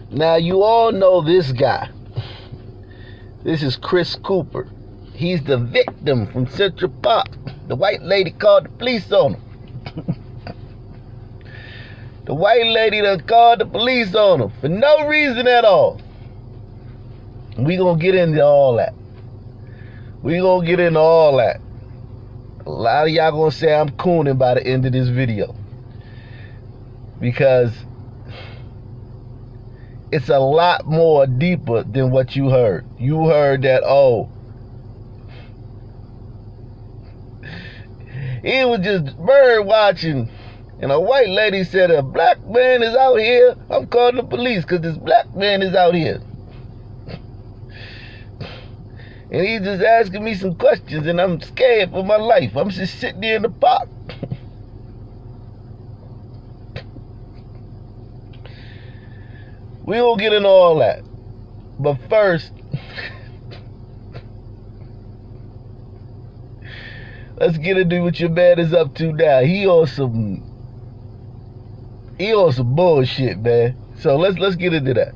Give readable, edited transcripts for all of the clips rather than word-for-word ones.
Now, you all know this guy. This is Chris Cooper. He's the victim from Central Park. The white lady called the police on him. The white lady done called the police on him for no reason at all. We gonna get into all that. A lot of y'all gonna say I'm cooning by the end of this video, because it's a lot more deeper than what you heard. You heard that, oh, he was just bird watching, and a white lady said, a black man is out here, I'm calling the police because this black man is out here. And he's just asking me some questions, and I'm scared for my life. I'm just sitting there in the park. We will get into all that. But first, let's get into what your man is up to now. He on some bullshit, man. So let's get into that.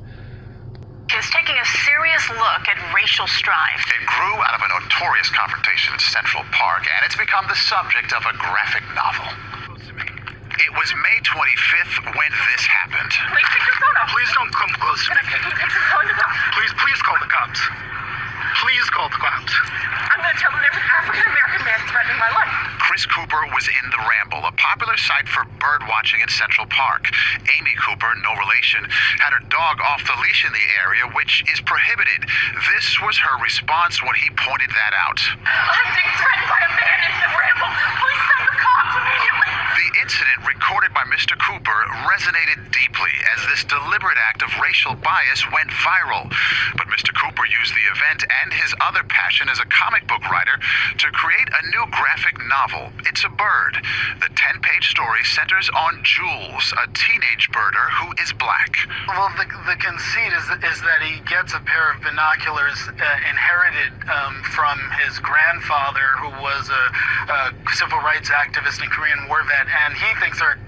Is taking a serious look at racial strife. It grew out of a notorious confrontation in Central Park, and it's become the subject of a graphic novel. It was May 25th when this happened. Please take your phone off. Please don't come close to me. Please call the cops. Please call the cops. I'm going to tell them every African-American man threatening my life. Chris Cooper was in The Ramble, a popular site for bird watching in Central Park. Amy Cooper, no relation, had her dog off the leash in the area, which is prohibited. This was her response when he pointed that out. I'm being threatened by a man in The Ramble. Please send the cops immediately. The incident recorded by Mr. Cooper resonated deeply as this deliberate act of racial bias went viral. But Mr. Cooper used the event and his other passion as a comic book writer to create a new graphic novel. It's a Bird. The 10-page story centers on Jules, a teenage birder who is black. Well, the conceit is that he gets a pair of binoculars inherited from his grandfather, who was a civil rights activist and Korean War vet, and he thinks they're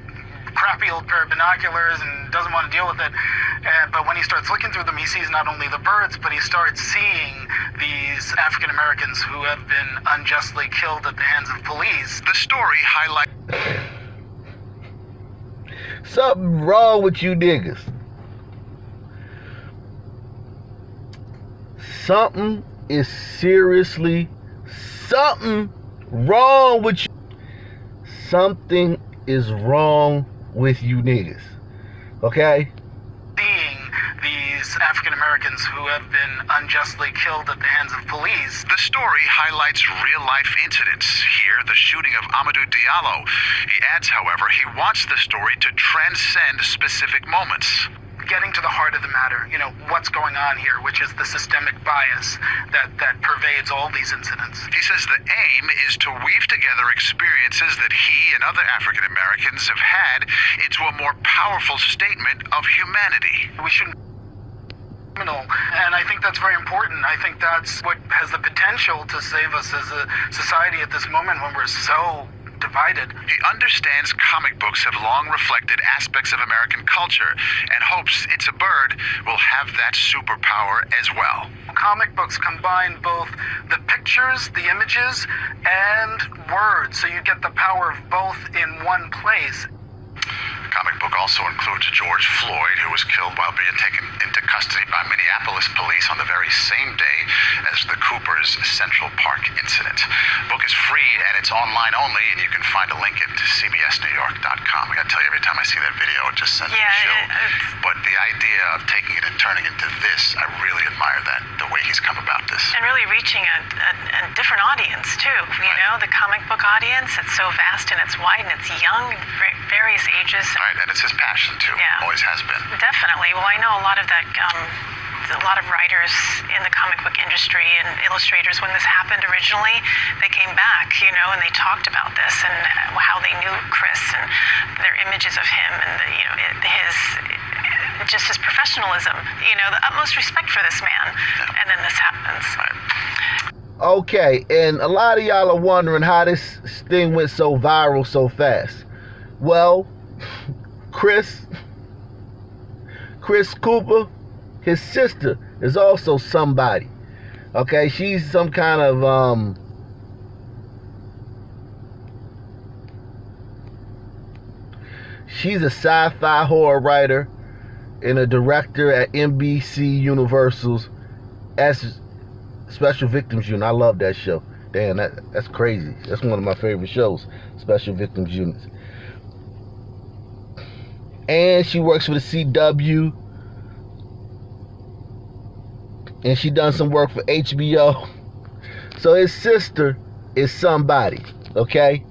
crappy old pair of binoculars and doesn't want to deal with it. But when he starts looking through them, he sees not only the birds, but he starts seeing these African Americans who have been unjustly killed at the hands of police. The story highlights Something wrong with you niggas. Something is seriously wrong with you. Something is wrong with you niggas. Okay? Seeing these African Americans who have been unjustly killed at the hands of police. The story highlights real-life incidents. Here, the shooting of Amadou Diallo. He adds, however, he wants the story to transcend specific moments. Getting to the heart of the matter, you know, what's going on here, which is the systemic bias that pervades all these incidents. He says the aim is to weave together experiences that he and other African Americans have had into a more powerful statement of humanity. We shouldn't criminal, and I think that's very important. I think that's what has the potential to save us as a society at this moment when we're so divided. He understands comic books have long reflected aspects of American culture and hopes It's a Bird will have that superpower as well. Comic books combine both the pictures, the images, and words, so you get the power of both in one place. The comic book also includes George Floyd, who was killed while being taken into custody by Minneapolis police on the very same day as the Cooper's Central Park incident. The book is free and it's online only, and you can find a link at cbsnewyork.com. I gotta tell you, every time I see that video, it just sends me a chill. But the idea of taking it and turning it into this, I really admire that, the way he's come about this. And really reaching a different audience, too. You know, the comic book audience, it's so vast and it's wide and it's young, various ages. Right, and it's his passion, too. Yeah. Always has been. Definitely. Well, I know a lot of that, a lot of writers in the comic book industry and illustrators, when this happened originally, they came back, you know, and they talked about this and how they knew Chris and their images of him and, his professionalism, you know, the utmost respect for this man. Yeah. And then this happens. Right. Okay, and a lot of y'all are wondering how this thing went so viral so fast. Well, Chris Chris Cooper, his sister is also somebody. Okay, she's some kind of she's a sci-fi horror writer and a director at NBC Universal's Special Victims Unit. I love that show. Damn, that's crazy. That's one of my favorite shows, Special Victims Units. And she works for the CW. And she done some work for HBO. So his sister is somebody, okay?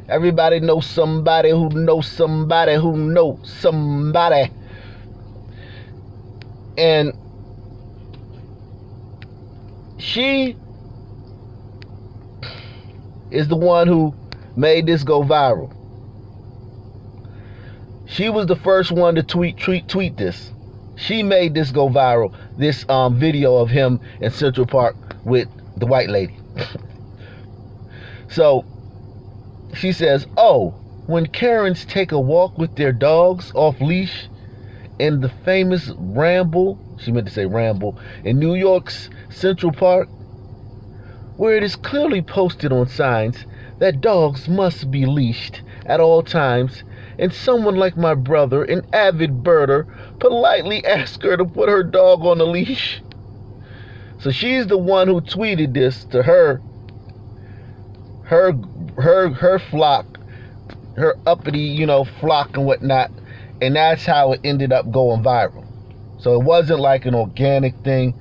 Everybody knows somebody who knows somebody who knows somebody. And she is the one who made this go viral. She was the first one to tweet this. She made this go viral. This video of him in Central Park with the white lady. So she says, "Oh, when Karens take a walk with their dogs off leash in the famous Ramble," she meant to say Ramble, in New York's Central Park, where it is clearly posted on signs that dogs must be leashed at all times, and someone like my brother, an avid birder, politely asked her to put her dog on a leash. So she's the one who tweeted this to her flock, her uppity, flock and whatnot, and that's how it ended up going viral. So it wasn't like an organic thing.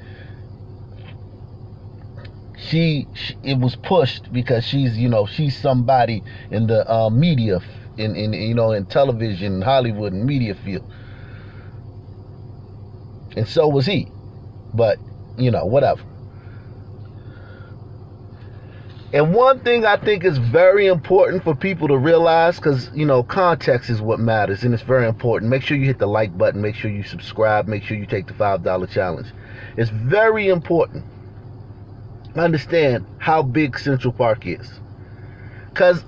It was pushed because she's somebody in the media, in television, Hollywood, and media field, and so was he. But whatever. And one thing I think is very important for people to realize, because context is what matters, and it's very important. Make sure you hit the like button. Make sure you subscribe. Make sure you take the $5 challenge. It's very important. Understand how big Central Park is, because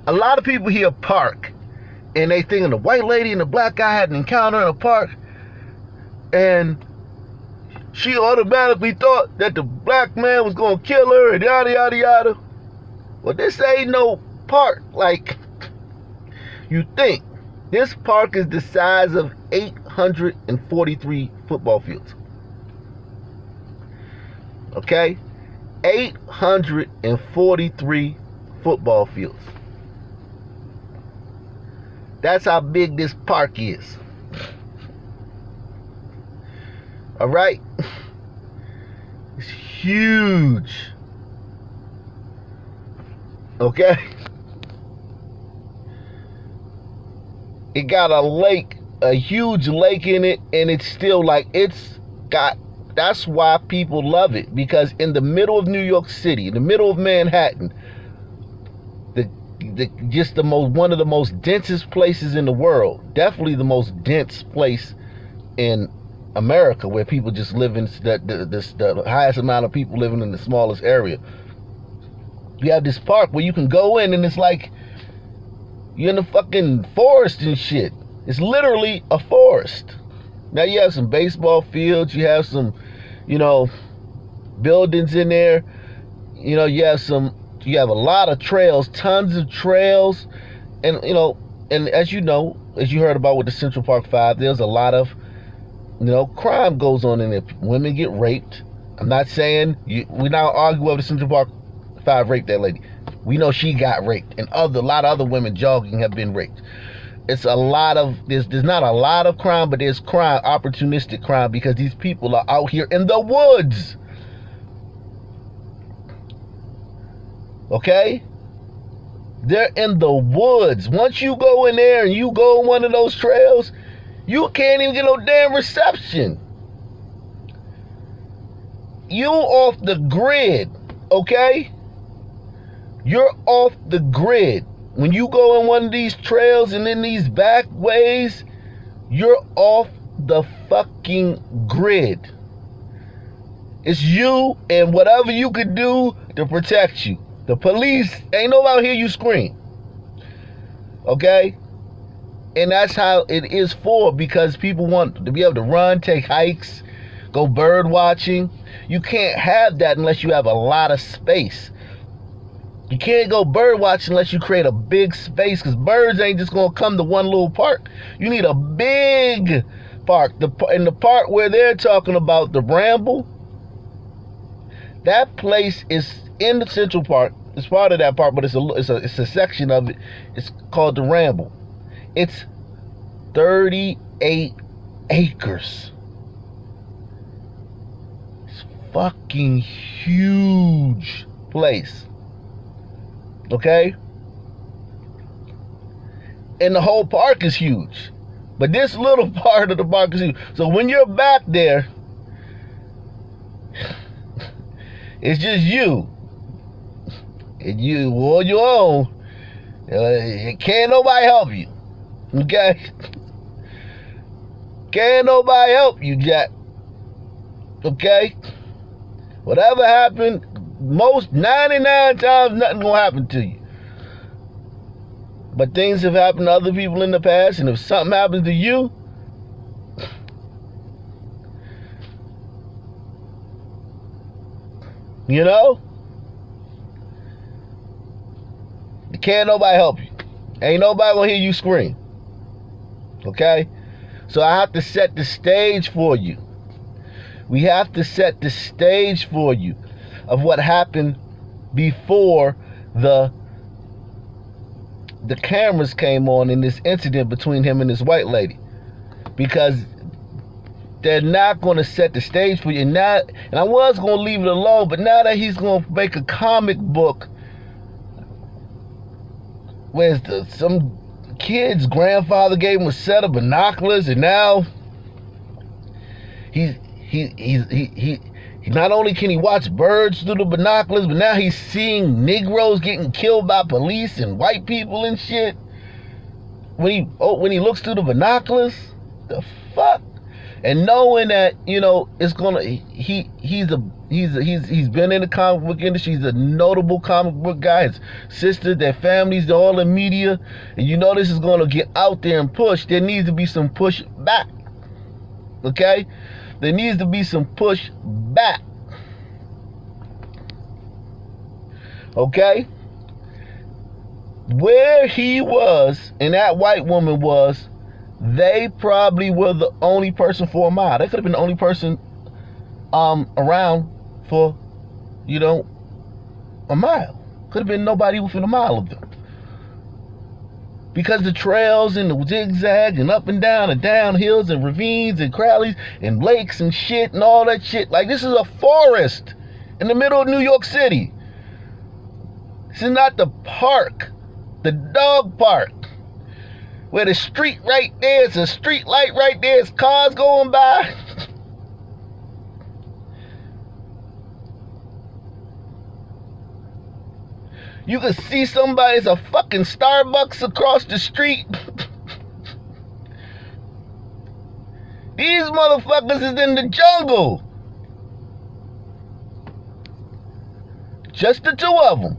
a lot of people hear park and they think the white lady and the black guy had an encounter in a park, and she automatically thought that the black man was gonna kill her and yada yada yada. Well, this ain't no park like you think. This park is the size of 843 football fields. Okay? 843 football fields. That's how big this park is. All right? It's huge. Okay? It got a lake, a huge lake in it, and it's still that's why people love it, because in the middle of New York City, in the middle of Manhattan, one of the most densest places in the world, definitely the most dense place in America, where people just live in the highest amount of people living in the smallest area. You have this park where you can go in and it's like you're in the fucking forest and shit. It's literally a forest. Now you have some baseball fields, you have some, buildings in there. You have a lot of trails, tons of trails. And, and as you heard about with the Central Park 5, there's a lot of, crime goes on in there. Women get raped. I'm not saying, we're not arguing over the Central Park 5 raped that lady. We know she got raped, and a lot of other women jogging have been raped. It's a lot of, there's not a lot of crime, but there's crime, opportunistic crime, because these people are out here in the woods. Okay? They're in the woods. Once you go in there and you go on one of those trails, you can't even get no damn reception. You off the grid, okay? You're off the grid. When you go in one of these trails and in these back ways, you're off the fucking grid. It's you and whatever you could do to protect you. The police ain't no out here you scream. Okay? And that's how it is for, because people want to be able to run, take hikes, go bird watching. You can't have that unless you have a lot of space. You can't go bird watching unless you create a big space, because birds ain't just going to come to one little park. You need a big park. In the park where they're talking about, the Bramble, that place is in the Central Park. It's part of that park, but it's a section of it. It's called the Ramble. It's 38 acres. It's fucking huge place. Okay? And the whole park is huge. But this little part of the park is huge. So when you're back there, it's just you. And you on your own. Can't nobody help you. Okay? Can't nobody help you, Jack. Okay? Whatever happened, most 99 times nothing gonna happen to you. But things have happened to other people in the past, and if something happens to you, you know, can't nobody help you. Ain't nobody gonna hear you scream. Okay? So I have to set the stage for you. We have to set the stage for you of what happened before the cameras came on in this incident between him and this white lady. Because they're not going to set the stage for you. And I was going to leave it alone, but now that he's going to make a comic book where some kid's grandfather gave him a set of binoculars, and now he not only can he watch birds through the binoculars, but now he's seeing Negroes getting killed by police and white people and shit. When he looks through the binoculars, the fuck? And knowing that, you know, it's gonna he's been in the comic book industry. He's a notable comic book guy. His sister, their families, they're all in media, and you know this is gonna get out there and push. There needs to be some push back. Okay? There needs to be some push back. Okay? Where he was and that white woman was, they probably were the only person for a mile. They could have been the only person around for, you know, a mile. Could have been nobody within a mile of them. Because the trails and the zigzag and up and down hills and ravines and valleys and lakes and shit and all that shit. Like, this is a forest in the middle of New York City. This is not the park, the dog park, where the street right there, it's a street light right there, it's cars going by. You can see somebody's a fucking Starbucks across the street. These motherfuckers is in the jungle. Just the two of them.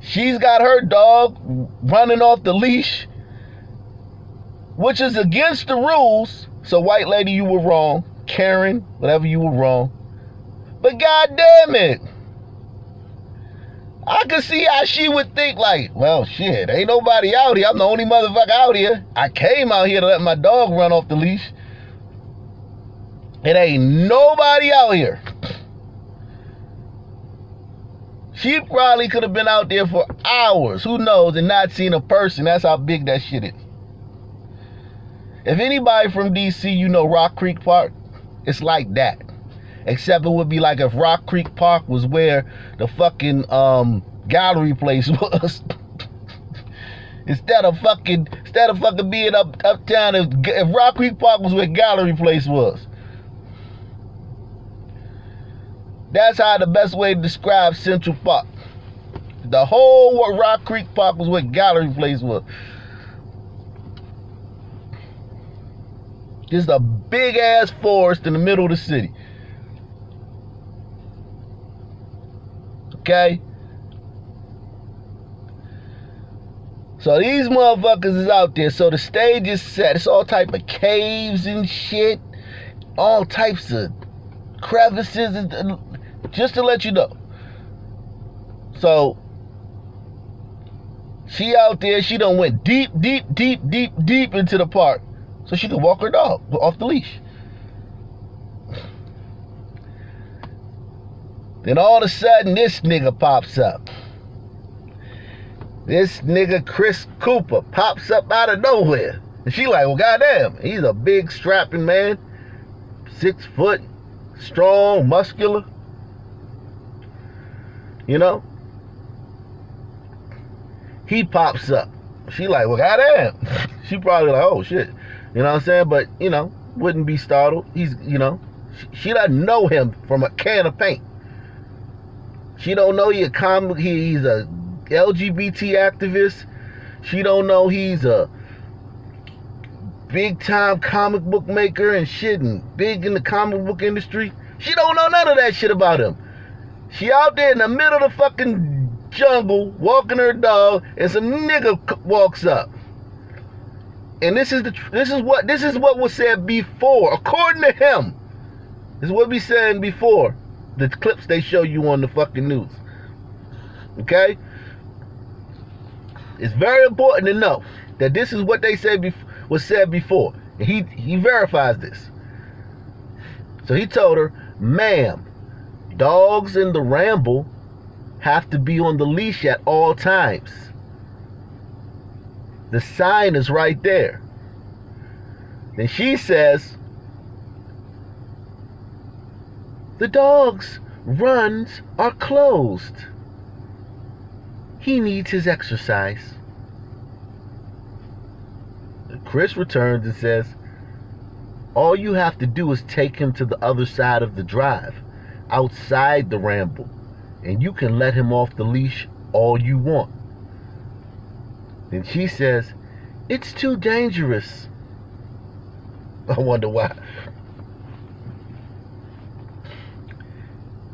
She's got her dog running off the leash, which is against the rules. So, white lady, you were wrong. Karen, whatever, you were wrong. But goddamn it, I could see how she would think, like, well, shit, ain't nobody out here. I'm the only motherfucker out here. I came out here to let my dog run off the leash. It ain't nobody out here. She probably could have been out there for hours, who knows, and not seen a person. That's how big that shit is. If anybody from DC, you know Rock Creek Park, it's like that. Except it would be like if Rock Creek Park was where the fucking gallery place was. instead of fucking being uptown, if Rock Creek Park was where gallery place was. That's how the best way to describe Central Park. The whole Rock Creek Park was where gallery place was. Just a big ass forest in the middle of the city. Okay? So these motherfuckers is out there. So the stage is set. It's all type of caves and shit. All types of crevices. Just to let you know. So she out there. She done went deep into the park. So she could walk her dog off the leash. Then all of a sudden, this nigga pops up. This nigga Chris Cooper pops up out of nowhere. And she like, well, goddamn, he's a big strapping man. 6 foot, strong, muscular. You know? He pops up. She like, well, goddamn. She probably like, oh, shit. You know what I'm saying? But, you know, wouldn't be startled. He's, you know, she doesn't know him from a can of paint. She don't know he's a LGBT activist. She don't know he's a big time comic book maker and shit and big in the comic book industry. She don't know none of that shit about him. She out there in the middle of the fucking jungle walking her dog and some nigga walks up. And this is what was said before, according to him. This is what we said before the clips they show you on the fucking news. Okay? It's very important to know that this is what they said was said before. And he verifies this. So he told her, ma'am, dogs in the ramble have to be on the leash at all times. The sign is right there. Then she says, the dog's runs are closed. He needs his exercise. Chris returns and says, all you have to do is take him to the other side of the drive, outside the ramble, and you can let him off the leash all you want. Then she says, it's too dangerous. I wonder why.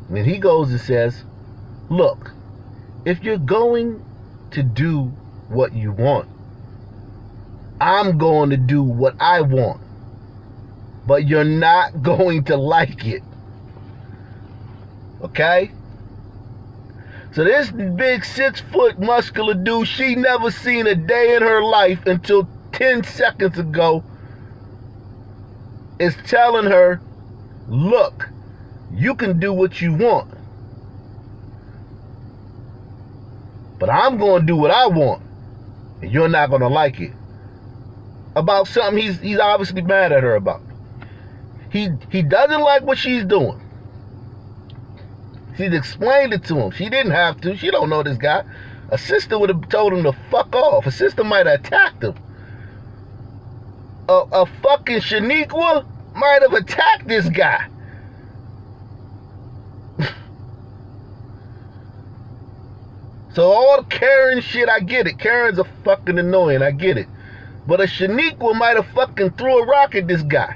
Then he goes and says, look, if you're going to do what you want, I'm going to do what I want. But you're not going to like it. Okay? So this big 6 foot muscular dude, she never seen a day in her life until 10 seconds ago, is telling her, look, you can do what you want. But I'm going to do what I want. And you're not going to like it. About something he's obviously mad at her about. He doesn't like what she's doing. She's explained it to him. She didn't have to. She don't know this guy. A sister would have told him to fuck off. A sister might have attacked him. A fucking Shaniqua might have attacked this guy. So all the Karen shit, I get it. Karen's a fucking annoying. I get it. But a Shaniqua might have fucking threw a rock at this guy.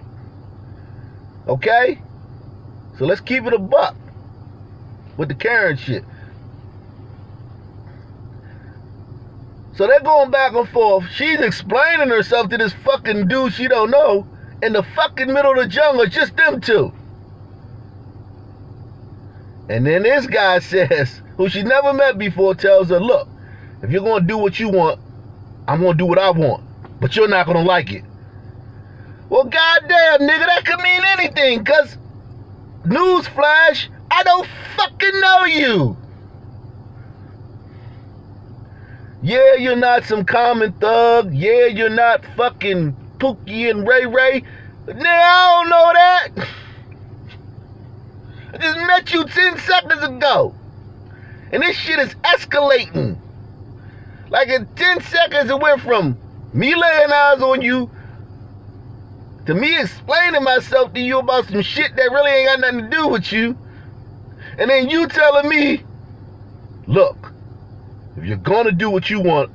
Okay? So let's keep it a buck with the Karen shit. So they're going back and forth. She's explaining herself to this fucking dude she don't know in the fucking middle of the jungle. It's just them two. And then this guy says, who she never met before, tells her, look, if you're going to do what you want, I'm going to do what I want. But you're not going to like it. Well, goddamn, nigga, that could mean anything, because, newsflash, I don't fucking know you. Yeah, you're not some common thug. Yeah, you're not fucking Pookie and Ray Ray. Nigga, I don't know that. I just met you 10 seconds ago. And this shit is escalating. Like in 10 seconds it went from me laying eyes on you to me explaining myself to you about some shit that really ain't got nothing to do with you. And then you telling me, look, if you're gonna do what you want,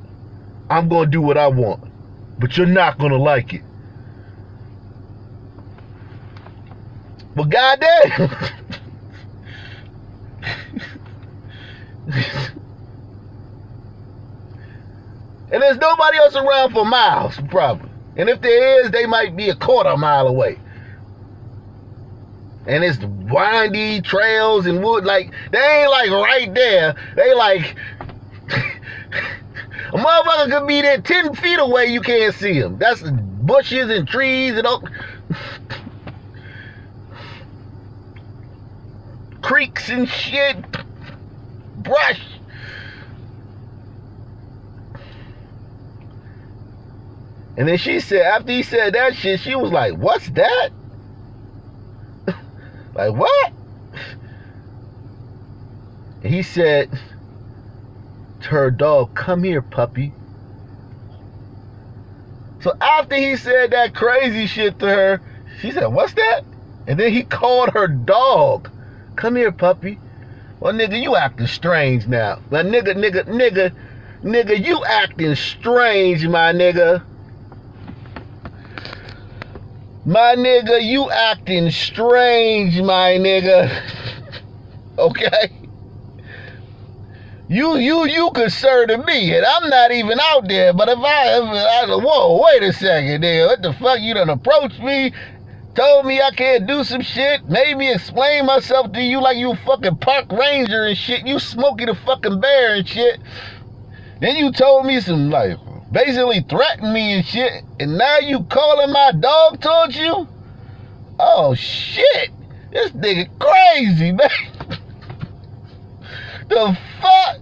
I'm gonna do what I want. But you're not gonna like it. But goddamn. And there's nobody else around for miles, probably. And if there is, they might be a quarter mile away. And it's windy trails and wood. Like, they ain't like right there. They like, a motherfucker could be there 10 feet away, you can't see him. That's bushes and trees and all. Creeks and shit. Brush. And then she said, after he said that shit, she was like, what's that? Like, what? And he said to her dog, come here, puppy. So after he said that crazy shit to her, she said, what's that? And then he called her dog, come here, puppy. Well, nigga, you acting strange now. Well, nigga, you acting strange, my nigga. My nigga, you acting strange, my nigga. Okay? You concerning me, and I'm not even out there, but if I whoa, wait a second, nigga. What the fuck? You done approached me, told me I can't do some shit, made me explain myself to you like you a fucking park ranger and shit. You Smokey the fucking Bear and shit. Then you told me some, like, basically threatened me and shit, and now you calling my dog towards you? Oh shit, this nigga crazy, man. The fuck?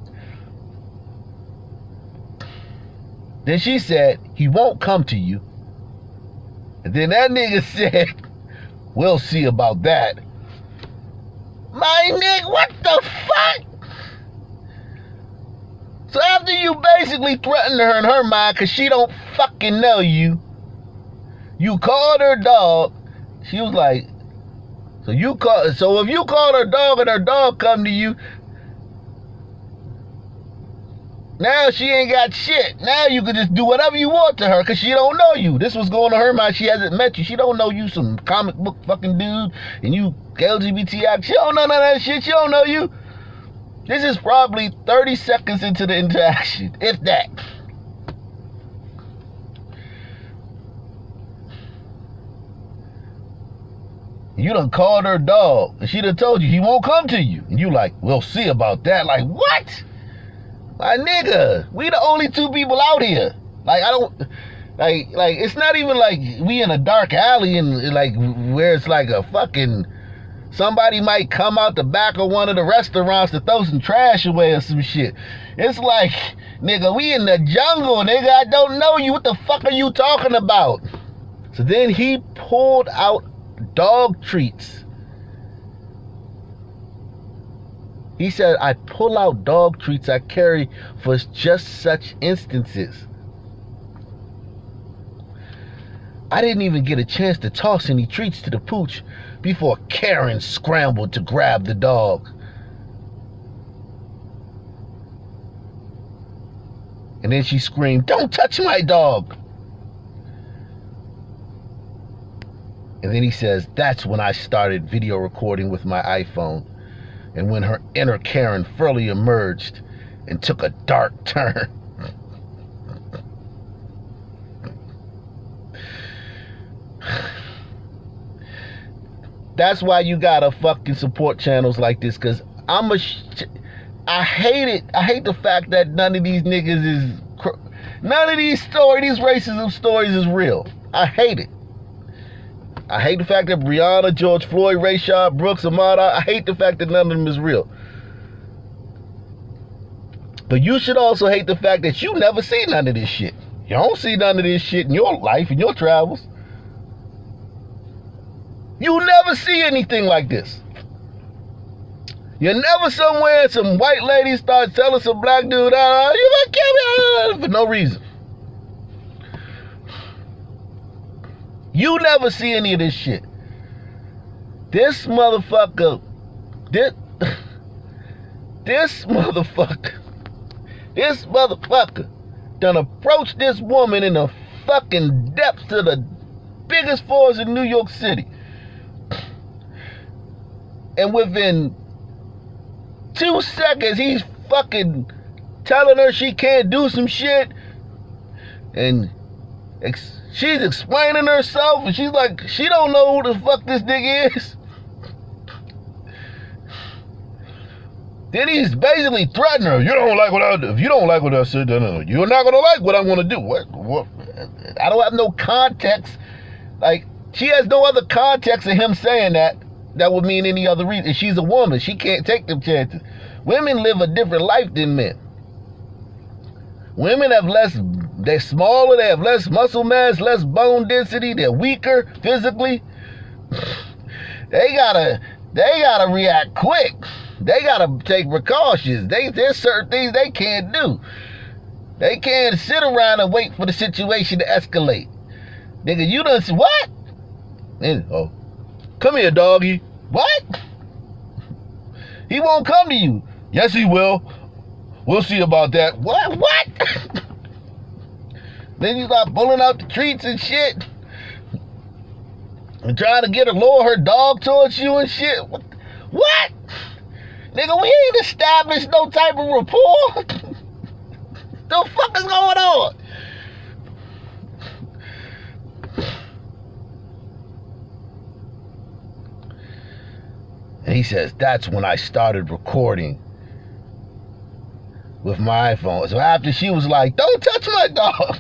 Then she said, he won't come to you. And then that nigga said, we'll see about that. My nigga, what the fuck? So after you basically threatened her in her mind because she don't fucking know you, you called her dog. She was like, so if you called her dog and her dog come to you, now she ain't got shit. Now you can just do whatever you want to her because she don't know you. This was going on her mind. She hasn't met you. She don't know you some comic book fucking dude and you LGBT act. She don't know none of that shit. She don't know you. This is probably 30 seconds into the interaction, if that. You done called her dog, and she done told you he won't come to you. And you like, we'll see about that. Like, what? My nigga, we the only two people out here. Like, I don't, like, it's not even like we in a dark alley and like, where it's like a fucking, somebody might come out the back of one of the restaurants to throw some trash away or some shit. It's like, nigga, we in the jungle, nigga. I don't know you. What the fuck are you talking about? So then he pulled out dog treats. He said, I pull out dog treats I carry for just such instances. I didn't even get a chance to toss any treats to the pooch before Karen scrambled to grab the dog. And then she screamed, don't touch my dog. And then he says, that's when I started video recording with my iPhone. And when her inner Karen fully emerged and took a dark turn. That's why you gotta fucking support channels like this, because I hate it. I hate the fact that none of these niggas is, none of these racism stories is real. I hate it. I hate the fact that Breonna, George Floyd, Rayshard Brooks, Ahmaud, I hate the fact that none of them is real. But you should also hate the fact that you never see none of this shit. You don't see none of this shit in your life, in your travels. You never see anything like this. You're never somewhere and some white lady starts telling some black dude, you gonna kill me, for no reason. You never see any of this shit. This motherfucker, this motherfucker done approached this woman in the fucking depths of the biggest forest in New York City. And within 2 seconds, he's fucking telling her she can't do some shit, And she's explaining herself, and she's like, she don't know who the fuck this nigga is. Then he's basically threatening her. You don't like what I do. If you don't like what I said, then you're not gonna like what I'm gonna do. What? I don't have no context. Like, she has no other context of him saying that would mean any other reason. She's a woman. She can't take them chances. Women live a different life than men. Women have they're smaller, they have less muscle mass, less bone density, they're weaker physically. They gotta react quick. They gotta take precautions. There's certain things they can't do. They can't sit around and wait for the situation to escalate. Nigga, you done what? Oh, come here, doggy. What? He won't come to you. Yes, he will. We'll see about that. What? Then you start pulling out the treats and shit. And trying to get her, lure her dog towards you and shit. What? Nigga, we ain't established no type of rapport. The fuck is going on? And he says, that's when I started recording with my iPhone. So after she was like, don't touch my dog.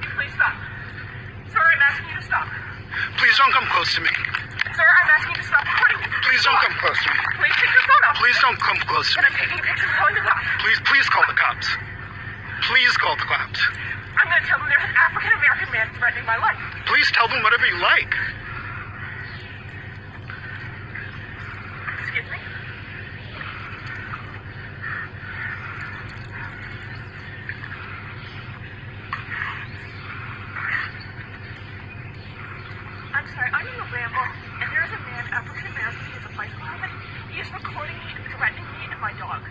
Please stop. Sir, I'm asking you to stop. Please don't come close to me. Sir, I'm asking you to stop recording. Please don't come close to me. Please take your phone off. Please don't come close to And me. I'm taking a picture of calling the cops. Please call the cops. Please call the cops. I'm going to tell them there's an African-American man threatening my life. Please tell them whatever you like. Excuse me? I'm sorry, I'm in the Ramble, and there is a man, African-American, he has a bicycle helmet. He is recording me and threatening me and my dog.